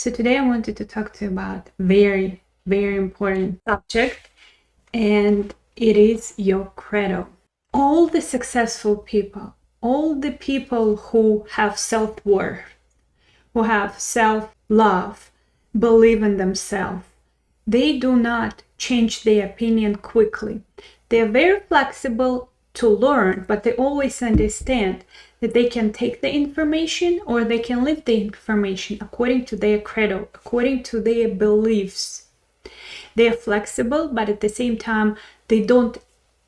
So today I wanted to talk to you about very, very important subject, and it is your credo. All the successful people, all the people who have self-worth, who have self-love, believe in themselves, they do not change their opinion quickly. They're very flexible to learn, but they always understand that they can take the information or they can leave the information according to their credo, according to their beliefs. They're flexible, but at the same time, they don't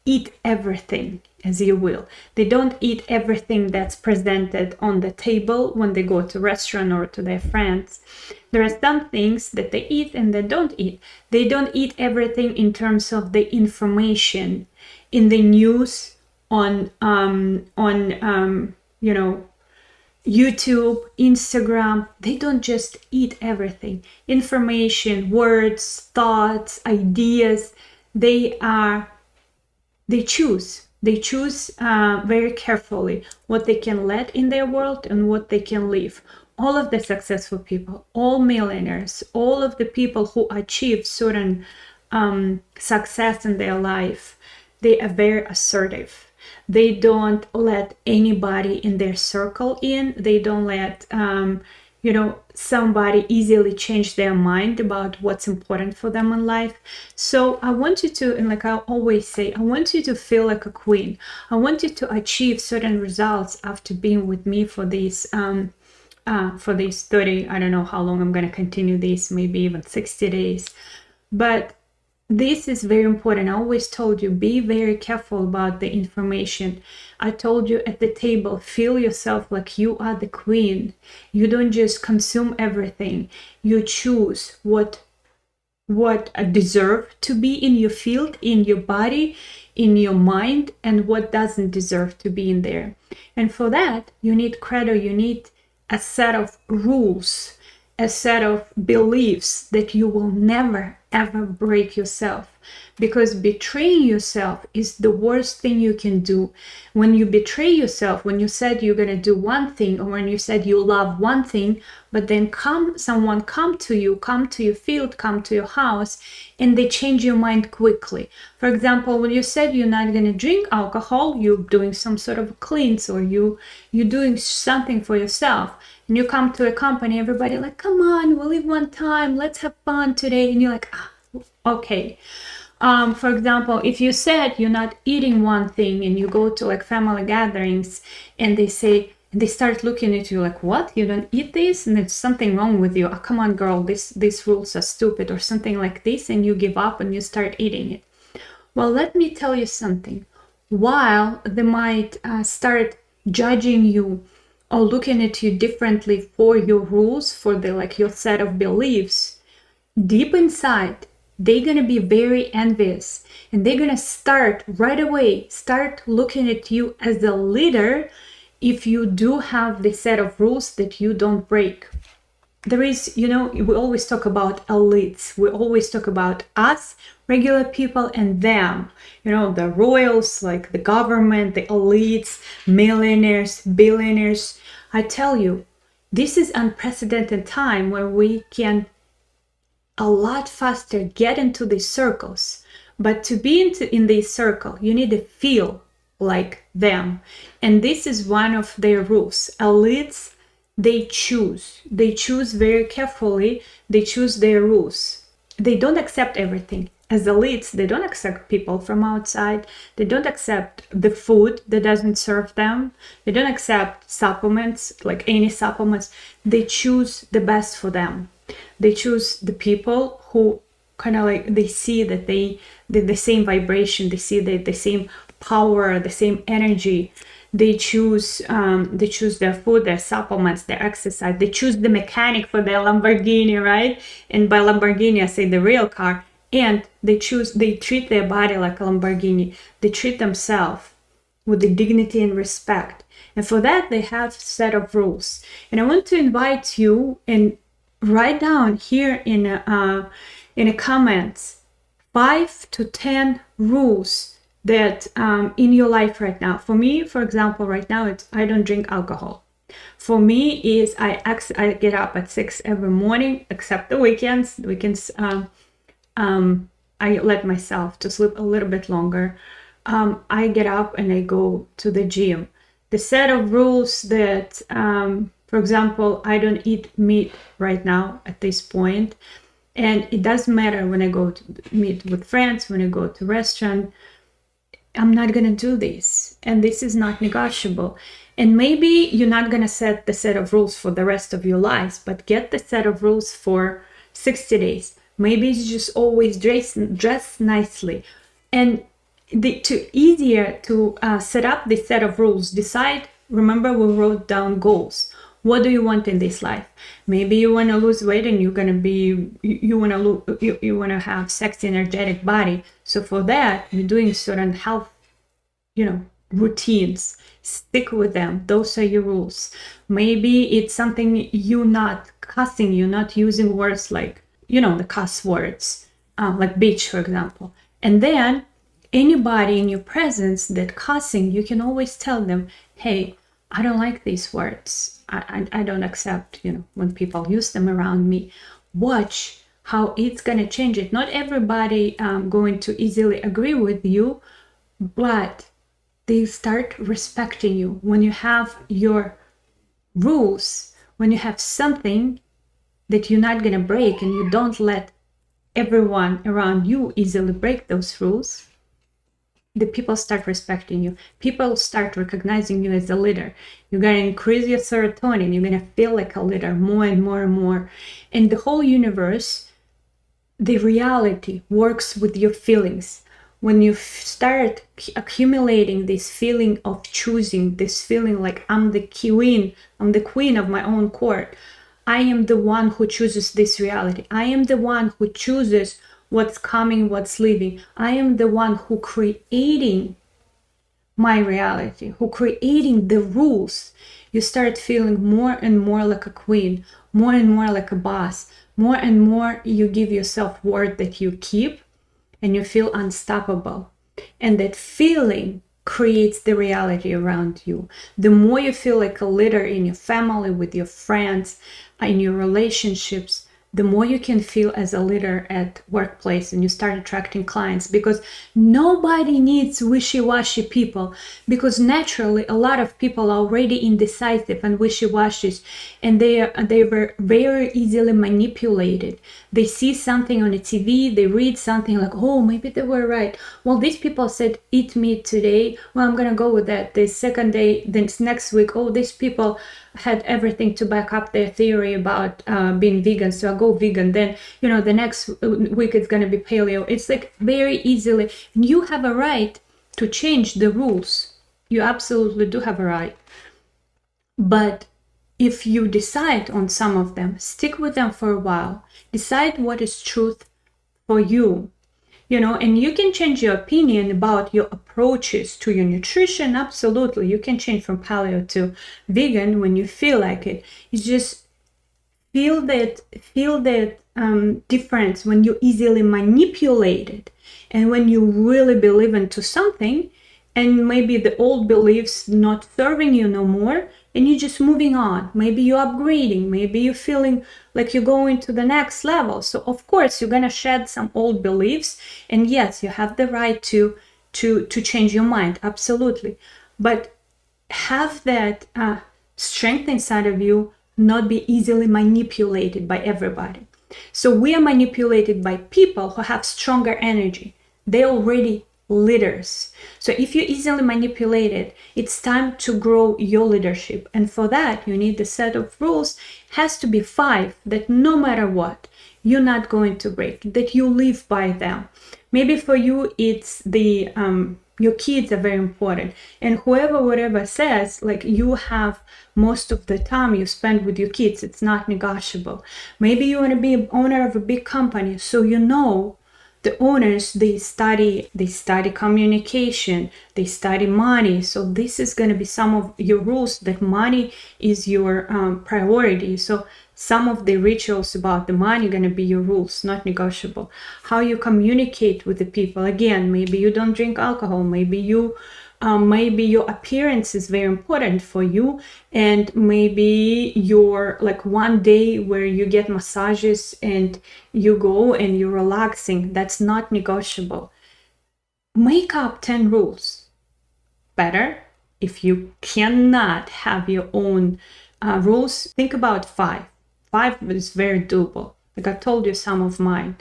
eat everything as you will. They don't eat everything that's presented on the table when they go to a restaurant or to their friends. There are some things that they eat and they don't eat. They don't eat everything in terms of the information in the news on YouTube, Instagram. They don't just eat everything. Information, words, thoughts, ideas. They choose very carefully what they can let in their world and what they can leave. All of the successful people, all millionaires, all of the people who achieve certain success in their life, they are very assertive. They don't let anybody in their circle in. They don't let somebody easily change their mind about what's important for them in life. So I want you to, and like I always say, I want you to feel like a queen. I want you to achieve certain results after being with me for these 30, I don't know how long I'm going to continue this, maybe even 60 days. But this is very important. I always told you, be very careful about the information. I told you at the table, feel yourself like you are the queen. You don't just consume everything. You choose what deserve to be in your field, in your body, in your mind, and what doesn't deserve to be in there. And for that, you need credo. You need a set of rules, a set of beliefs that you will never ever break yourself, because betraying yourself is the worst thing you can do. When you betray yourself, when you said you're going to do one thing, or when you said you love one thing, but then someone come to your field, come to your house, and they change your mind quickly. For example, when you said you're not going to drink alcohol, you're doing some sort of cleanse, or you're doing something for yourself, and you come to a company, everybody like, come on, we'll live one time, let's have fun today, and you're like, okay. For example, if you said you're not eating one thing and you go to like family gatherings and they start looking at you like, what, you don't eat this, and there's something wrong with you, oh, come on girl, these rules are stupid, or something like this, and you give up and you start eating it. Well, let me tell you something. While they might start judging you or looking at you differently for your rules, for your set of beliefs, deep inside, they're going to be very envious, and they're going to start looking at you as a leader if you do have the set of rules that you don't break. There is, we always talk about elites. We always talk about us, regular people, and them. The royals, like the government, the elites, millionaires, billionaires. I tell you, this is unprecedented time where we can a lot faster get into these circles. But to be in this circle, you need to feel like them. And this is one of their rules. Elites, they choose very carefully. They choose their rules. They don't accept everything. As elites, they don't accept people from outside. They don't accept the food that doesn't serve them. They don't accept supplements, like any supplements. They choose the best for them. They choose the people who kind of like, they see that the same vibration, they see the same power, the same energy. They choose their food, their supplements, their exercise. They choose the mechanic for their Lamborghini, right? And by Lamborghini, I say the real car. And they treat their body like a Lamborghini. They treat themselves with the dignity and respect. And for that, they have a set of rules. And I want to invite you and write down here in the comments 5 to 10 rules that in your life right now. For me, for example, right now, I don't drink alcohol. For me is I get up at 6 every morning, except the weekends. I let myself to sleep a little bit longer. I get up and I go to the gym. The set of rules that, for example, I don't eat meat right now at this point, and it doesn't matter when I go to meet with friends, when I go to restaurant, I'm not gonna do this, and this is not negotiable. And maybe you're not gonna set the set of rules for the rest of your lives, but get the set of rules for 60 days. Maybe it's just always dress nicely, and easier to set up the set of rules. Decide. Remember, we wrote down goals. What do you want in this life? Maybe you want to lose weight and you're gonna be you want to have sexy, energetic body. So for that, you're doing certain health, routines. Stick with them. Those are your rules. Maybe it's something you're not cussing. You're not using words like the cuss words, like bitch, for example. And then anybody in your presence that cussing, you can always tell them, hey, I don't like these words. I don't accept, when people use them around me. Watch how it's going to change it. Not everybody going to easily agree with you, but they start respecting you. When you have your rules, when you have something that you're not going to break, and you don't let everyone around you easily break those rules, the people start respecting you. People start recognizing you as a leader. You're going to increase your serotonin. You're going to feel like a leader more and more and more. And the whole universe, the reality works with your feelings. When you start accumulating this feeling of choosing, this feeling like I'm the queen of my own court. I am the one who chooses this reality. I am the one who chooses what's coming, what's leaving. I am the one who creating my reality, who creating the rules. You start feeling more and more like a queen, more and more like a boss, more and more you give yourself word that you keep, and you feel unstoppable. And that feeling creates the reality around you. The more you feel like a leader in your family, with your friends, in your relationships, the more you can feel as a leader at workplace, and you start attracting clients, because nobody needs wishy-washy people, because naturally a lot of people are already indecisive and wishy-washy, and they were very easily manipulated. They see something on the TV, they read something like, oh, maybe they were right. Well, these people said eat meat today, well, I'm gonna go with that. The second day, then next week, oh, these people had everything to back up their theory about being vegan, so I'll go vegan. Then the next week it's going to be paleo. It's like very easily. You have a right to change the rules. You absolutely do have a right. But if you decide on some of them, stick with them for a while. Decide what is truth for you. And you can change your opinion about your approaches to your nutrition. Absolutely. You can change from paleo to vegan when you feel like it. You just feel that difference when you easily manipulate it, and when you really believe into something, and maybe the old beliefs not serving you no more, and you're just moving on. Maybe you're upgrading. Maybe you're feeling like you're going to the next level. So of course you're gonna shed some old beliefs, and yes, you have the right to change your mind. Absolutely. But have that strength inside of you, not be easily manipulated by everybody. So we are manipulated by people who have stronger energy. They already leaders. So if you're easily manipulated, it's time to grow your leadership. And for that, you need a set of rules. Has to be 5 that no matter what, you're not going to break, that you live by them. Maybe for you, it's your kids are very important. And whatever says, like, you have most of the time you spend with your kids, it's not negotiable. Maybe you want to be an owner of a big company, so the owners, they study communication, they study money. So this is going to be some of your rules, that money is your priority. So some of the rituals about the money are going to be your rules, not negotiable. How you communicate with the people. Again, maybe you don't drink alcohol. Maybe you maybe your appearance is very important for you, and maybe you're like one day where you get massages and you go and you're relaxing. That's not negotiable. Make up 10 rules. Better if you cannot have your own rules, think about 5. 5 is very doable. Like I told you some of mine.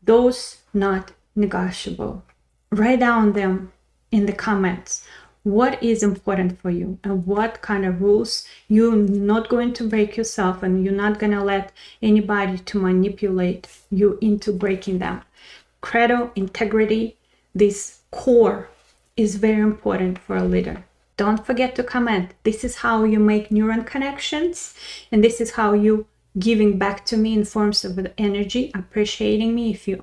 Those not negotiable. Write down them in the comments. What is important for you and what kind of rules you're not going to break yourself, and you're not going to let anybody to manipulate you into breaking them. Credo, integrity, this core is very important for a leader. Don't forget to comment. This is how you make neuron connections, and this is how you giving back to me in forms of energy, appreciating me. If you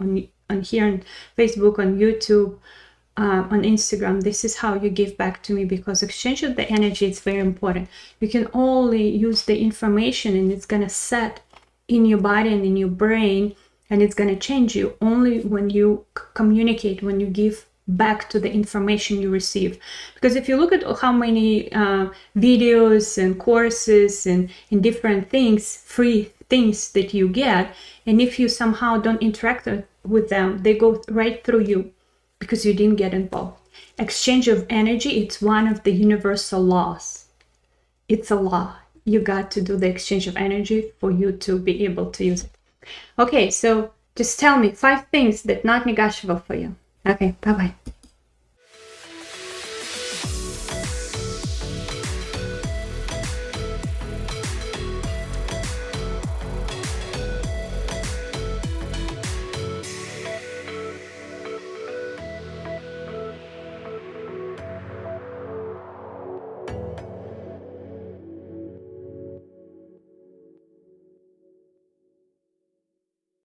on here on Facebook, on YouTube, on Instagram, this is how you give back to me, because exchange of the energy is very important. You can only use the information and it's gonna set in your body and in your brain, and it's gonna change you only when you communicate, when you give back to the information you receive. Because if you look at how many videos and courses and different things, free things that you get, and if you somehow don't interact with them, they go right through you because you didn't get involved. Exchange of energy, it's one of the universal laws. It's a law. You got to do the exchange of energy for you to be able to use it. Okay, so just tell me 5 things that not negotiable for you. Okay, bye-bye.